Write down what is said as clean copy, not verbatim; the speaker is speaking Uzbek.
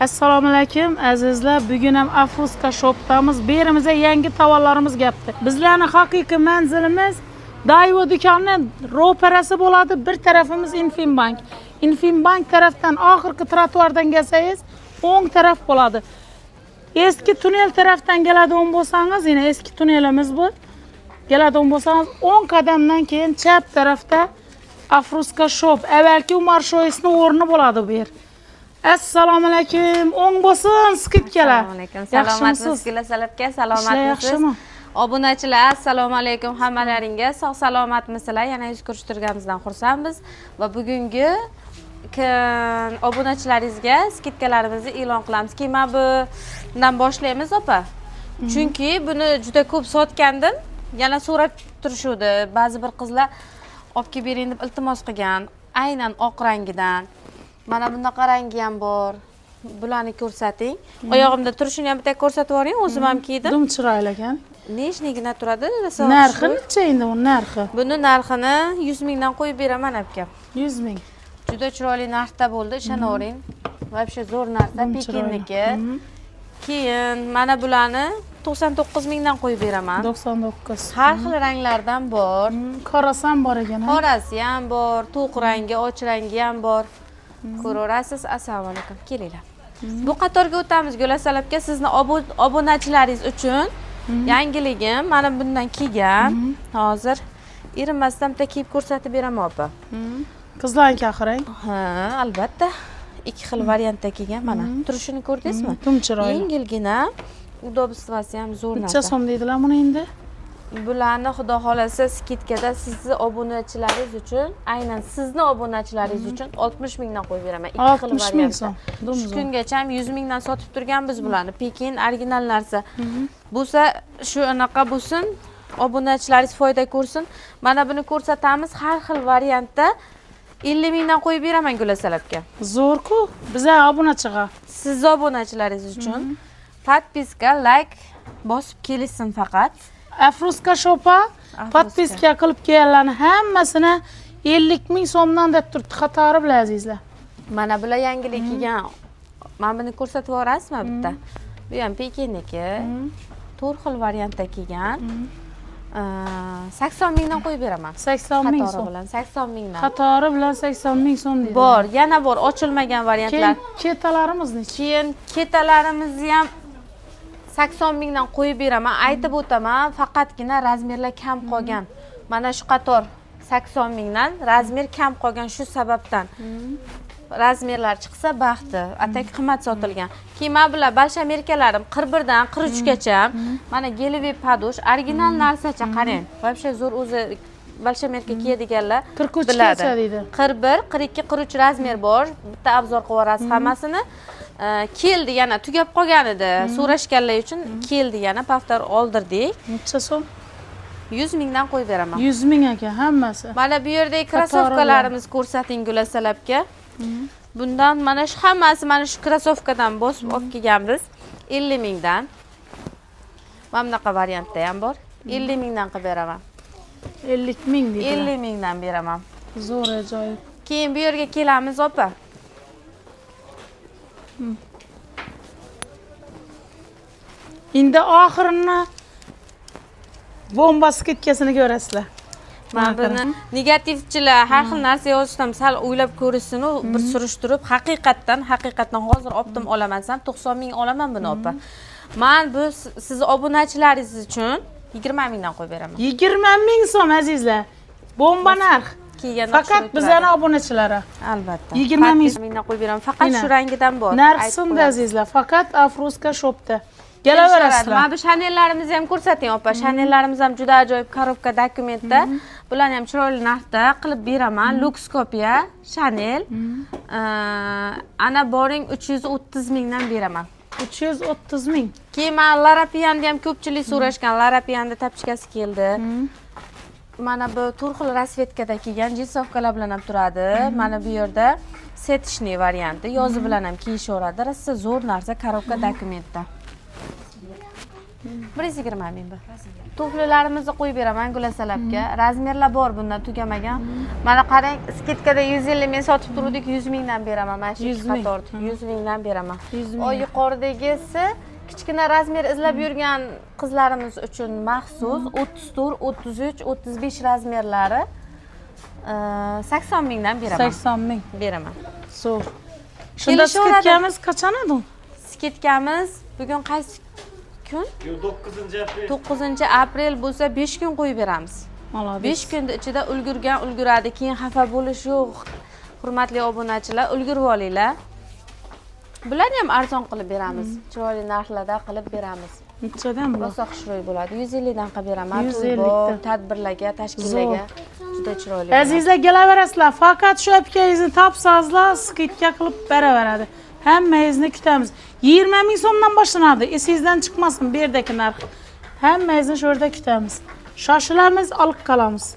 Assalomu alaykum azizlar. Bugun ham Afruska shopdamiz. Bu yerimizda yangi tovarlarimiz kelibdi. Bizlarning haqiqiy manzilimiz Dayvo do'koni ro'parasi bo'ladi. Bir tarafimiz Infinbank. Infinbank tarafdan oxirgi trotuardan kelsangiz, o'ng taraf bo'ladi. Eski tunnel tarafdan keladigan bo'lsangiz, yana eski tunnelimiz bu. Keladigan bo'lsangiz, 10 qadamdan keyin chap tarafda Afruska shop, avvalgi Umar shoyisining o'rni bo'ladi bu yer. Assalomu alaykum. O'ng bo'lsin, skitkalar. Assalomu alaykum. Salomatmisiz, Gulasalabga, salomatmisiz? Obunachilar, assalomu alaykum hammalaringga. Sog' salomatmisizlar? Yana yuz ko'rishtirganimizdan xursandmiz va bugungi obunachilaringizga skitkalarimizni e'lon qilamiz. Mana bundan boshlaymiz, opa. Chunki buni juda ko'p sotgandim. Yana so'rab turishdi. Ba'zi bir qizlar olib kelib bering deb iltimos qilgan. Aynan oq rangidan. Mana bunaqa rangi ham bor. Bularni ko'rsating. Oyog'imda turishini ham bitta ko'rsatib yuboring, o'zim ham kiydim. Dum chiroyli ekan. Nechligina turadi? Narxi necha endi u narxi? Buni narxini 100 mingdan qo'yib beraman aka. 100 ming. Juda chiroyli narxda bo'ldi, ishonavering. Voобще zo'r narsa, Pekinniki. Keyin mana bularni 99 mingdan qo'yib beraman. 99. Har xil ranglardan bor. Qorasi ham bor ekan. Qorasi ham bor, to'q rangi, och rangi ham bor. Ko'rasiz. Assalomu alaykum. Kelinglar. Bu qatorga o'tamiz. Gulasalabga sizni obunachilaringiz uchun yangiligim. Mana bundan kiygan. Hozir erinmasdan bitta kiyib ko'rsatib beraman, opa. Qizlarniki axirang. Ha, albatta. Ikki xil variantda kiygan mana. Turishini ko'rdingizmi? Dum chiroyli. Yengilgina, udobstvasi ham zo'r narsa. Necha so'm deydilar buni endi? Bularni xudo xolasa skitkada sizni obunachilaringiz uchun, aynan sizni obunachilaringiz uchun 60 mingdan qo'yib beraman. Ikki xil variantda. Shu kungacha ham 100 mingdan sotib turganmiz bularni. Pekin original narsa. Bo'lsa shu anaqa bo'lsin, obunachilaringiz foyda ko'rsin. Mana buni ko'rsatamiz har xil variantda. 50 mingdan qo'yib beraman Gulasalabga. Zo'r-ku. Bizlar obunachiga. Siz obunachilaringiz uchun podpiska, like bosib kelishsin faqat. Afruska shopa podpiska qilib kelganlarni hammasini 50 ming so'mdan deb turibdi. Qatori bilan azizlar. Mana bular yangilik kelgan. Mana buni ko'rsatib yuborasizmi bitta? Bu ham Pekinniki. 4 xil variantda kelgan. 80 mingdan qo'yib beraman. 80 ming so'm bilan 80 mingdan. Qatori bilan 80 ming so'm deydi. Bor, yana bor ochilmagan variantlar. Ketalarimiz necha? Keyin ketalarimizni ham 80 mingdan qo'yib beraman. Aytib o'taman, faqatgina razmerlar kam qolgan. Mana shu qator 80 mingdan razmer kam qolgan shu sababdan. Razmerlar chiqsa baxti. Atak qimmat sotilgan. Keyin mana bular balshamerkalarim 41 dan 43 gacha. Mana Gelive padosh original narsacha qarang. Voобще zo'r o'zi balshamerka kiyadiganlar 43 gacha deydi. 41, 42, 43 razmer bor. Bitta obzor qilib yuborasiz hammasini. Keldi yana tugab qolgan edi. So'rashganlar uchun keldi yana paftar oldirdik. Necha so'm? 100 mingdan qo'yib beraman. 100 ming ekan hammasi. Mana bu yerdagi krossovkalarimiz ko'rsating Gulasalabga. Bundan mana shu hammasi mana shu krossovkadan bosib olib kelganmiz. 50 mingdan. Mana bunaqa variantda ham bor. 50 mingdan qilib beraman. 50 ming deydi. 50 mingdan beraman. Zo'r ajoyib. Keyin bu yerga kelamiz, opa. Endi oxirini bomba skitkasini ko'rasizlar. Mana buni negativchilar har xil narsa yozishdan sal o'ylab ko'rishsin, bir surishtirib, haqiqatdan hozir optim olaman, 90 ming olaman buni, opa. Men bu siz obunachilaringiz uchun 20 mingdan qo'yib beraman. 20 ming so'm azizlar. Bomba narx. Faqat bizlarning obunachilari. Albatta. 20 mingdan qo'yib beraman. Faqat shu rangidan bor. Narxi azizlar, faqat Afruska shopda. Kelaverasizlar. Mana bu Chanellarimizni ham ko'rsating, opa. Chanellarimiz ham juda ajoyib korobka dokumentda. Bularni ham chiroyli narxda qilib beraman. Lux kopiya Chanel. Ana boring 330 mingdan beraman. 330 ming. Keyin men Larapianni ham ko'pchilik so'rashgan. Larapianni tapchkasi keldi. Mana bu turxil rasvetkada kelgan jinsovkalar bilan ham turadi. Mana bu yerda setishni varianti, yozi bilan ham kiyishaveradi. Rosa zo'r narsa korobka dokumentda. 120 ming bu. Tuflilarimizni qo'yib beraman Gulasalabga. Razmerlar bor bundan tugamagan. Mana qarang, skitkada 150 ming sotib turdik, 100 mingdan beraman. Mana shu 100 ming. qatorni 100 mingdan beraman. 100 ming. O yuqoridagisi kichkina razmer izlab yurgan qizlarimiz uchun maxsus 34, 33, 35 razmerlari 80 mingdan beraman. 80 ming. Beraman. Zo'r. Shunda Kelishaveradi. skitkamiz qachon edi? Skitkamiz bugun qaysi kun? 9 aprel. 9 aprel bo'lsa 5 kun qo'yib beramiz. Malades. 5 kun ichida ulguradi. Keyin xafa bo'lish yo'q. Hurmatli obunachilar, ulgurib olinglar. Bularni ham arzon qilib beramiz. Chiroyli narxlarda qilib beramiz. Nechadan bu? Rosa xushro'y bo'ladi. 150 dan qilib beraman. 150 To'y bor, dan. tadbirlarga, tashkillarga juda chiroyli. Azizlar kelaverasizlar. Faqat shu apkangizni topsangizlar, skitka qilib beraveradi. Hammangizni kutamiz. 20 ming so'mdan boshlanadi. Esingizdan chiqmasin bu yerdagi narx. Hammangizni shu yerda kutamiz. Shoshilamiz, olib qolamiz.